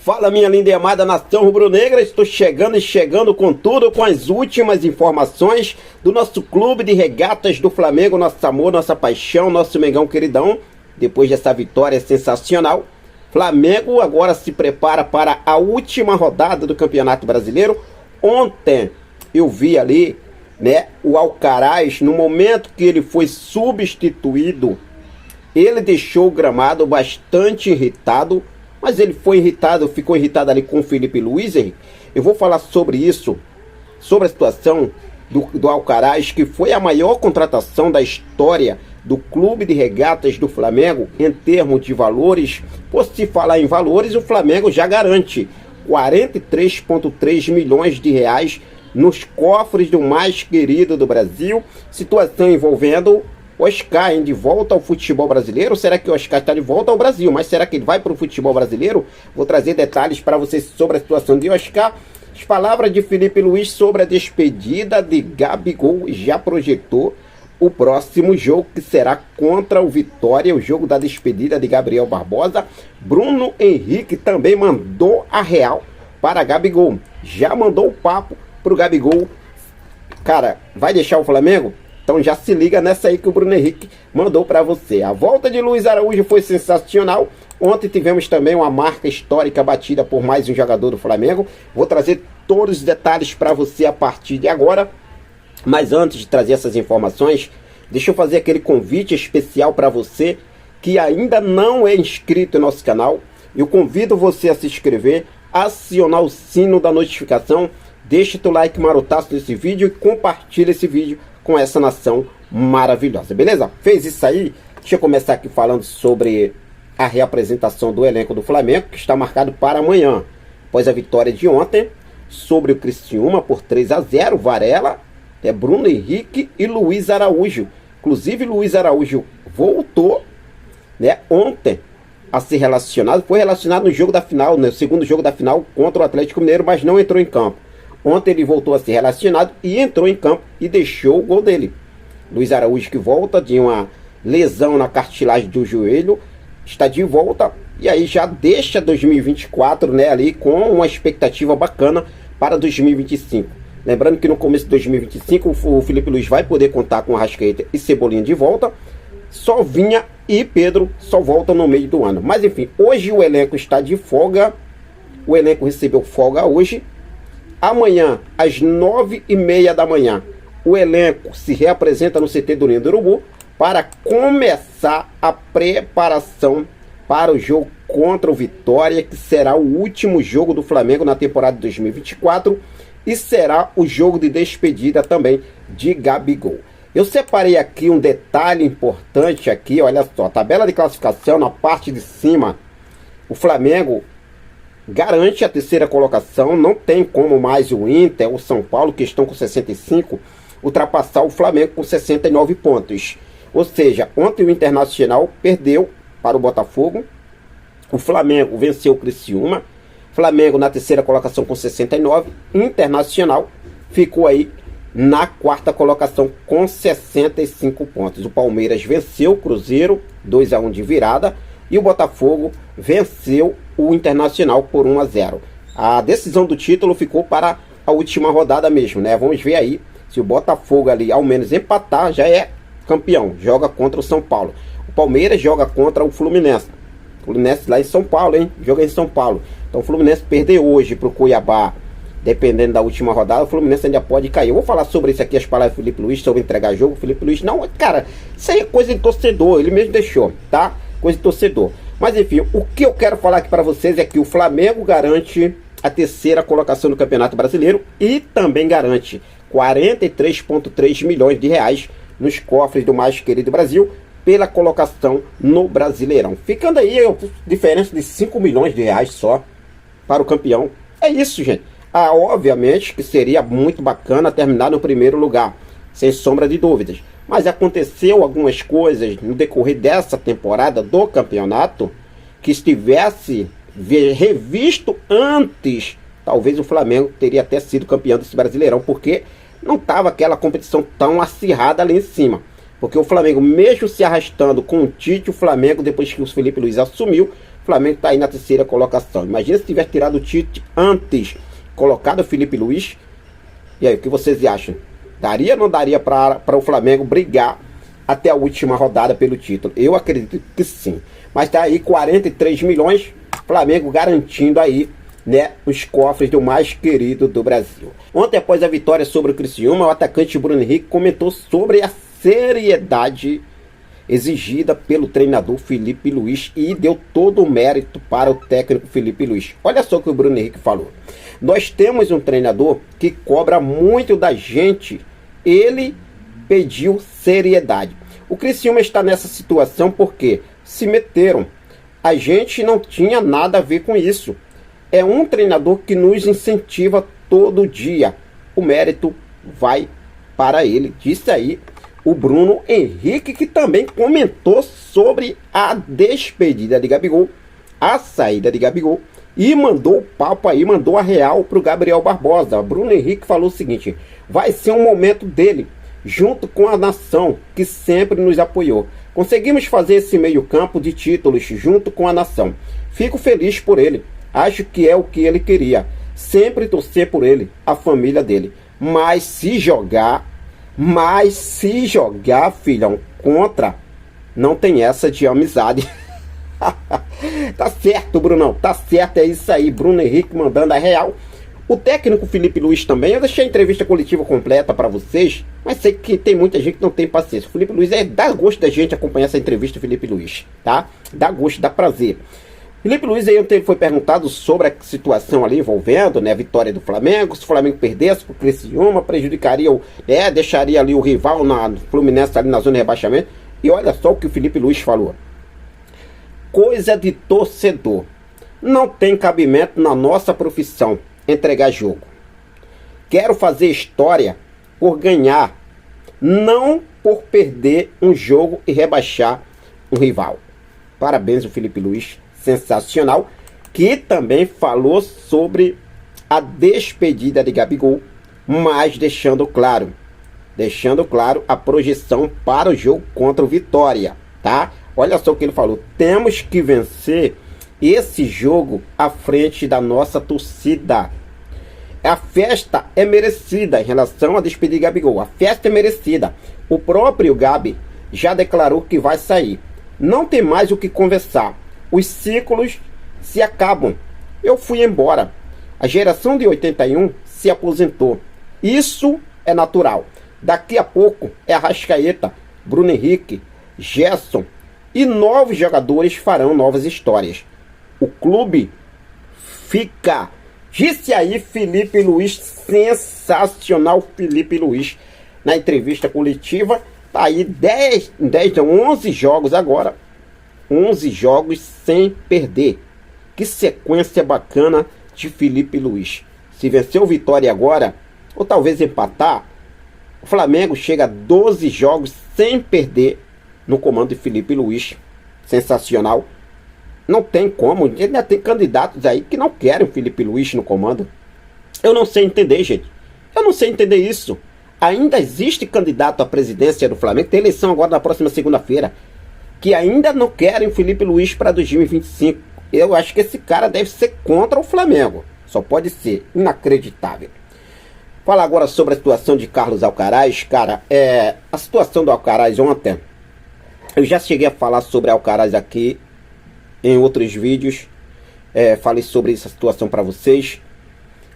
Fala, minha linda e amada nação rubro-negra, estou chegando com tudo, com as últimas informações do nosso clube de regatas do Flamengo, nosso amor, nossa paixão, nosso Mengão queridão. Depois dessa vitória sensacional, Flamengo agora se prepara para a última rodada do Campeonato Brasileiro. Ontem eu vi ali, o Alcaraz, no momento que ele foi substituído, ele deixou o gramado bastante irritado. Mas ele ficou irritado ali com o Felipe Luiz. Eu vou falar sobre isso, sobre a situação do Alcaraz, que foi a maior contratação da história do clube de regatas do Flamengo em termos de valores. Por se falar em valores, o Flamengo já garante 43,3 milhões de reais nos cofres do mais querido do Brasil. Situação envolvendo Oscar, de volta ao futebol brasileiro. Será que o Oscar está de volta ao Brasil? Mas será que ele vai para o futebol brasileiro? Vou trazer detalhes para vocês sobre a situação de Oscar. As palavras de Felipe Luiz sobre a despedida de Gabigol já projetou o próximo jogo, que será contra o Vitória, o jogo da despedida de Gabriel Barbosa. Bruno Henrique também mandou a real para Gabigol. Já mandou o papo para o Gabigol. Cara, vai deixar o Flamengo? Então já se liga nessa aí que o Bruno Henrique mandou para você. A volta de Luiz Araújo foi sensacional. Ontem tivemos também uma marca histórica batida por mais um jogador do Flamengo. Vou trazer todos os detalhes para você a partir de agora. Mas antes de trazer essas informações, deixa eu fazer aquele convite especial para você que ainda não é inscrito no nosso canal. Eu convido você a se inscrever, acionar o sino da notificação, deixa teu like marotaço nesse vídeo e compartilha esse vídeo com essa nação maravilhosa, beleza? Fez isso aí? Deixa eu começar aqui falando sobre a reapresentação do elenco do Flamengo, que está marcado para amanhã, após a vitória de ontem sobre o Criciúma por 3-0, Varela, Bruno Henrique e Luiz Araújo. Inclusive Luiz Araújo voltou, ontem a ser relacionado, foi relacionado no jogo da final, no segundo jogo da final contra o Atlético Mineiro, mas não entrou em campo. Ontem ele voltou a ser relacionado e entrou em campo e deixou o gol dele. Luiz Araújo, que volta de uma lesão na cartilagem do joelho, está de volta e aí já deixa 2024, ali com uma expectativa bacana para 2025. Lembrando que no começo de 2025 o Felipe Luiz vai poder contar com Arrascaeta e Cebolinha de volta. Só Vinha e Pedro só voltam no meio do ano. Mas enfim, hoje o elenco está de folga. O elenco recebeu folga hoje. Amanhã, às 9h30 da manhã, o elenco se reapresenta no CT do Ninho do Urubu para começar a preparação para o jogo contra o Vitória, que será o último jogo do Flamengo na temporada de 2024 e será o jogo de despedida também de Gabigol. Eu separei aqui um detalhe importante aqui, olha só, tabela de classificação na parte de cima. O Flamengo garante a terceira colocação, não tem como mais o Inter, o São Paulo, que estão com 65, ultrapassar o Flamengo com 69 pontos. Ou seja, ontem o Internacional perdeu para o Botafogo, o Flamengo venceu o Criciúma, Flamengo na terceira colocação com 69, Internacional ficou aí na quarta colocação com 65 pontos. O Palmeiras venceu o Cruzeiro 2-1 de virada e o Botafogo venceu o Internacional por 1-0. A decisão do título ficou para a última rodada mesmo, Vamos ver aí se o Botafogo ali ao menos empatar, já é campeão. Joga contra o São Paulo. O Palmeiras joga contra o Fluminense. O Fluminense lá em São Paulo, Joga em São Paulo. Então o Fluminense perder hoje para o Cuiabá, dependendo da última rodada, o Fluminense ainda pode cair. Eu vou falar sobre isso aqui, as palavras do Felipe Luiz, sobre entregar jogo. O Felipe Luiz, não, cara, isso aí é coisa de torcedor, ele mesmo deixou, tá? Coisa de torcedor. Mas enfim, o que eu quero falar aqui para vocês é que o Flamengo garante a terceira colocação no Campeonato Brasileiro e também garante 43,3 milhões de reais nos cofres do mais querido Brasil pela colocação no Brasileirão. Ficando aí a diferença de 5 milhões de reais só para o campeão. É isso, gente. Obviamente que seria muito bacana terminar no primeiro lugar, sem sombra de dúvidas. Mas aconteceu algumas coisas no decorrer dessa temporada do campeonato que estivesse revisto antes, talvez o Flamengo teria até sido campeão desse Brasileirão, porque não estava aquela competição tão acirrada ali em cima. Porque o Flamengo, mesmo se arrastando com o Tite, o Flamengo, depois que o Felipe Luiz assumiu, O Flamengo está aí na terceira colocação. Imagina se tivesse tirado o Tite antes, colocado o Felipe Luiz. E aí, o que vocês acham? Daria ou não daria para o Flamengo brigar até a última rodada pelo título? Eu acredito que sim. Mas tá aí 43 milhões, Flamengo garantindo aí, né, os cofres do mais querido do Brasil. Ontem, após a vitória sobre o Criciúma, o atacante Bruno Henrique comentou sobre a seriedade exigida pelo treinador Felipe Luiz e deu todo o mérito para o técnico Felipe Luiz. Olha só o que o Bruno Henrique falou. Nós temos um treinador que cobra muito da gente. Ele pediu seriedade. O Criciúma está nessa situação porque se meteram. A gente não tinha nada a ver com isso. É um treinador que nos incentiva todo dia. O mérito vai para ele. Disse aí o Bruno Henrique, que também comentou sobre a despedida de Gabigol, a saída de Gabigol, e mandou o papo aí, mandou a real para o Gabriel Barbosa. O Bruno Henrique falou o seguinte: vai ser um momento dele, junto com a nação, que sempre nos apoiou. Conseguimos fazer esse meio campo de títulos junto com a nação. Fico feliz por ele. Acho que é o que ele queria. Sempre torcer por ele, a família dele. Mas se jogar, filhão, contra, não tem essa de amizade. Tá certo, Brunão, tá certo, é isso aí. Bruno Henrique mandando a real. O técnico Felipe Luiz também, eu deixei a entrevista coletiva completa para vocês, mas sei que tem muita gente que não tem paciência. O Felipe Luiz, dá gosto da gente acompanhar essa entrevista, Felipe Luiz, tá? Dá gosto, dá prazer. Felipe Luiz aí ontem foi perguntado sobre a situação ali envolvendo, né, a vitória do Flamengo. Se o Flamengo perdesse pro Criciúma, prejudicaria deixaria ali o rival no Fluminense ali na zona de rebaixamento. E olha só o que o Felipe Luiz falou. Coisa de torcedor. Não tem cabimento na nossa profissão entregar jogo. Quero fazer história por ganhar, não por perder um jogo e rebaixar um rival. Parabéns ao Felipe Luiz. Sensacional, que também falou sobre a despedida de Gabigol, mas deixando claro a projeção para o jogo contra o Vitória, tá? Olha só o que ele falou: temos que vencer esse jogo à frente da nossa torcida. A festa é merecida em relação à despedida de Gabigol. A festa é merecida. O próprio Gabi já declarou que vai sair. Não tem mais o que conversar. Os ciclos se acabam. Eu fui embora. A geração de 81 se aposentou. Isso é natural. Daqui a pouco é Arrascaeta, Bruno Henrique, Gerson e novos jogadores farão novas histórias. O clube fica. Disse aí Felipe Luiz, sensacional Felipe Luiz. Na entrevista coletiva, tá aí 11 jogos agora. 11 jogos sem perder. Que sequência bacana de Felipe Luiz. Se vencer o Vitória agora, ou talvez empatar, o Flamengo chega a 12 jogos sem perder no comando de Felipe Luiz. Sensacional. Não tem como. Ainda tem candidatos aí que não querem o Felipe Luiz no comando. Eu não sei entender, gente. Eu não sei entender isso. Ainda existe candidato à presidência do Flamengo. Tem eleição agora na próxima segunda-feira, que ainda não querem o Felipe Luiz para 2025. Eu acho que esse cara deve ser contra o Flamengo. Só pode ser. Inacreditável. Falar agora sobre a situação de Carlos Alcaraz. Cara, a situação do Alcaraz ontem, eu já cheguei a falar sobre Alcaraz aqui em outros vídeos. Falei sobre essa situação para vocês.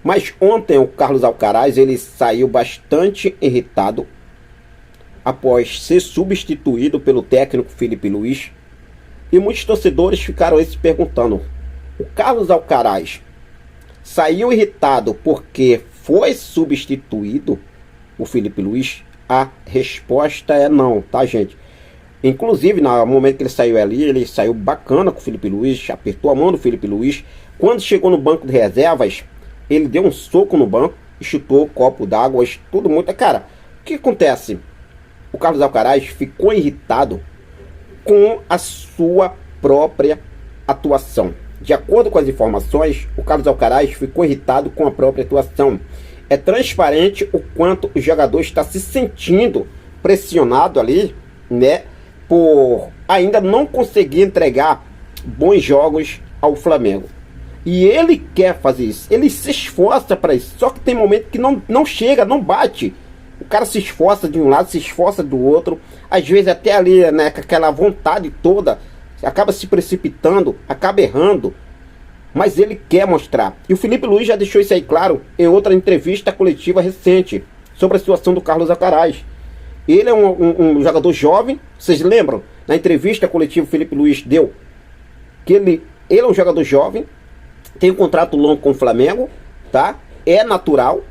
Mas ontem o Carlos Alcaraz, ele saiu bastante irritado após ser substituído pelo técnico Felipe Luiz. E muitos torcedores ficaram aí se perguntando: o Carlos Alcaraz saiu irritado porque foi substituído o Felipe Luiz? A resposta é não, tá, gente? Inclusive, no momento que ele saiu ali, ele saiu bacana com o Felipe Luiz, apertou a mão do Felipe Luiz. Quando chegou no banco de reservas, ele deu um soco no banco e chutou o copo d'água, tudo muito. Cara, o que acontece? O Carlos Alcaraz ficou irritado com a sua própria atuação. De acordo com as informações, o Carlos Alcaraz ficou irritado com a própria atuação. É transparente o quanto o jogador está se sentindo pressionado ali, né, por ainda não conseguir entregar bons jogos ao Flamengo. E ele quer fazer isso, ele se esforça para isso, só que tem momento que não chega, não bate. O cara se esforça de um lado, se esforça do outro, às vezes até ali, né, com aquela vontade toda, acaba se precipitando, acaba errando, mas ele quer mostrar. E o Felipe Luiz já deixou isso aí claro em outra entrevista coletiva recente, sobre a situação do Carlos Alcaraz. Ele é um jogador jovem, vocês lembram? Na entrevista coletiva o Felipe Luiz deu, que ele é um jogador jovem, tem um contrato longo com o Flamengo, tá? É natural.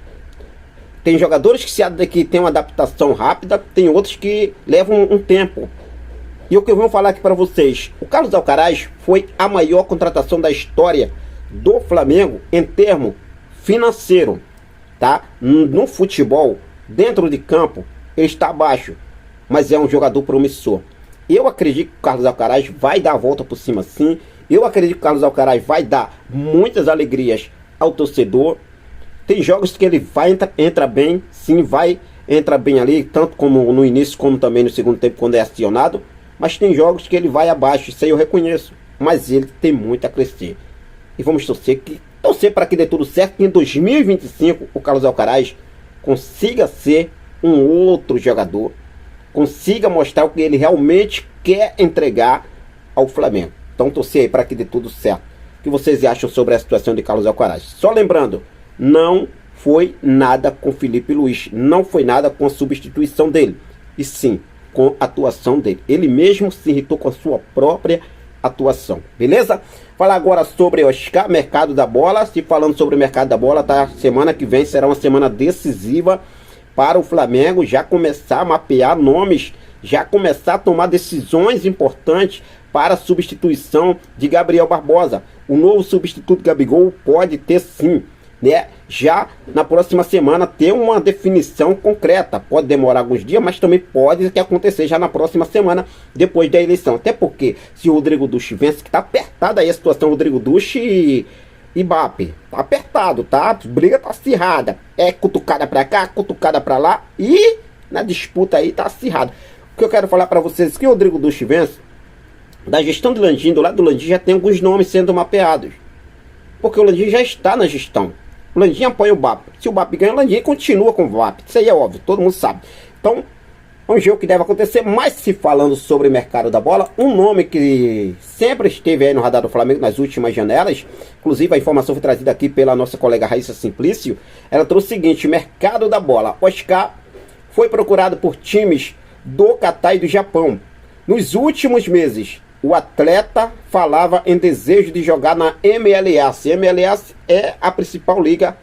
Tem jogadores que têm uma adaptação rápida, tem outros que levam um tempo. E o que eu vou falar aqui para vocês, o Carlos Alcaraz foi a maior contratação da história do Flamengo em termo financeiro, tá? No futebol, dentro de campo, ele está abaixo, mas é um jogador promissor. Eu acredito que o Carlos Alcaraz vai dar a volta por cima sim. Eu acredito que o Carlos Alcaraz vai dar muitas alegrias ao torcedor. Tem jogos que ele vai entra bem, sim, vai entrar bem ali, tanto como no início como também no segundo tempo quando é acionado. Mas tem jogos que ele vai abaixo, isso aí eu reconheço. Mas ele tem muito a crescer. E vamos torcer para que dê tudo certo, que em 2025 o Carlos Alcaraz consiga ser um outro jogador, consiga mostrar o que ele realmente quer entregar ao Flamengo. Então torcer aí para que dê tudo certo. O que vocês acham sobre a situação de Carlos Alcaraz? Só lembrando, não foi nada com Felipe Luiz, não foi nada com a substituição dele, e sim com a atuação dele. Ele mesmo se irritou com a sua própria atuação, beleza? Falar agora sobre o Oscar, mercado da bola. Se falando sobre o mercado da bola, tá? Semana que vem será uma semana decisiva para o Flamengo já começar a mapear nomes, já começar a tomar decisões importantes para a substituição de Gabriel Barbosa. O novo substituto Gabigol pode ter sim, né? Já na próxima semana ter uma definição concreta. Pode demorar alguns dias, mas também pode que acontecer já na próxima semana, depois da eleição. Até porque se o Rodrigo Duche vence, que tá apertada aí a situação, Rodrigo Duche e Mbappé. Tá apertado, tá? A briga tá acirrada. É cutucada pra cá, cutucada pra lá, e na disputa aí tá acirrado. O que eu quero falar pra vocês é que o Rodrigo Duche vence, da gestão do Landim, do lado do Landim já tem alguns nomes sendo mapeados. Porque o Landim já está na gestão. O Landim apoia o BAP. Se o BAP ganha, o Landim continua com o BAP. Isso aí é óbvio, todo mundo sabe. Então, vamos ver o que deve acontecer. Mas se falando sobre o mercado da bola, um nome que sempre esteve aí no radar do Flamengo nas últimas janelas, inclusive a informação foi trazida aqui pela nossa colega Raíssa Simplício, ela trouxe o seguinte: mercado da bola. Oscar foi procurado por times do Catar e do Japão. Nos últimos meses, o atleta falava em desejo de jogar na MLS. MLS é a principal liga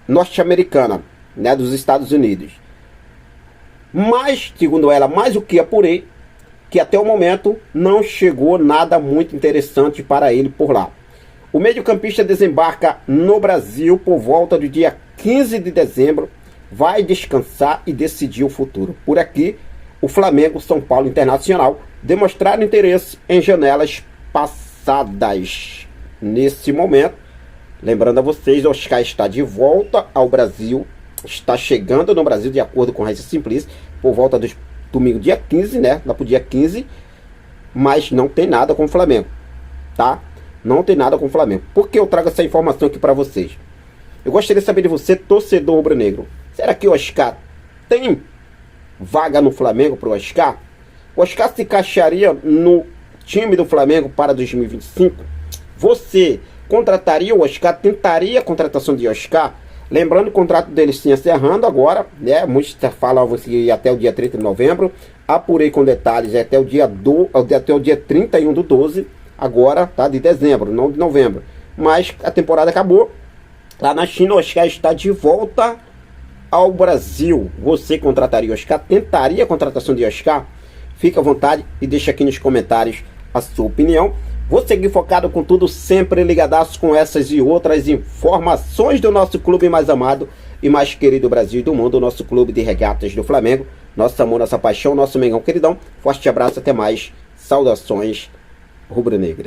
norte-americana, né, dos Estados Unidos. Mas, segundo ela, mais o que apurei, que até o momento não chegou nada muito interessante para ele por lá. O meio-campista desembarca no Brasil por volta do dia 15 de dezembro, vai descansar e decidir o futuro. Por aqui, o Flamengo, São Paulo Internacional demonstraram interesse em janelas passadas. Nesse momento, lembrando a vocês, o Oscar está de volta ao Brasil, está chegando no Brasil, de acordo com a Raíssa Simplício, por volta do domingo, dia 15, né? Lá pro dia 15, mas não tem nada com o Flamengo, tá? Não tem nada com o Flamengo. Por que eu trago essa informação aqui para vocês? Eu gostaria de saber de você, torcedor rubro-negro. Será que o Oscar tem vaga no Flamengo para o Oscar? O Oscar se encaixaria no time do Flamengo para 2025? Você contrataria o Oscar? Tentaria a contratação de Oscar? Lembrando que o contrato dele se encerrando agora, né? Muitos falavam que até o dia 30 de novembro. Apurei com detalhes, até o dia 31 do 12, agora, tá? De dezembro, não de novembro. Mas a temporada acabou. Lá na China, o Oscar está de volta ao Brasil. Você contrataria o Oscar? Tentaria a contratação de Oscar? Fica à vontade e deixa aqui nos comentários a sua opinião. Vou seguir focado com tudo, sempre ligadaço com essas e outras informações do nosso clube mais amado e mais querido do Brasil e do mundo, o nosso clube de regatas do Flamengo. Nosso amor, nossa paixão, nosso Mengão queridão. Forte abraço, até mais. Saudações rubro-negras.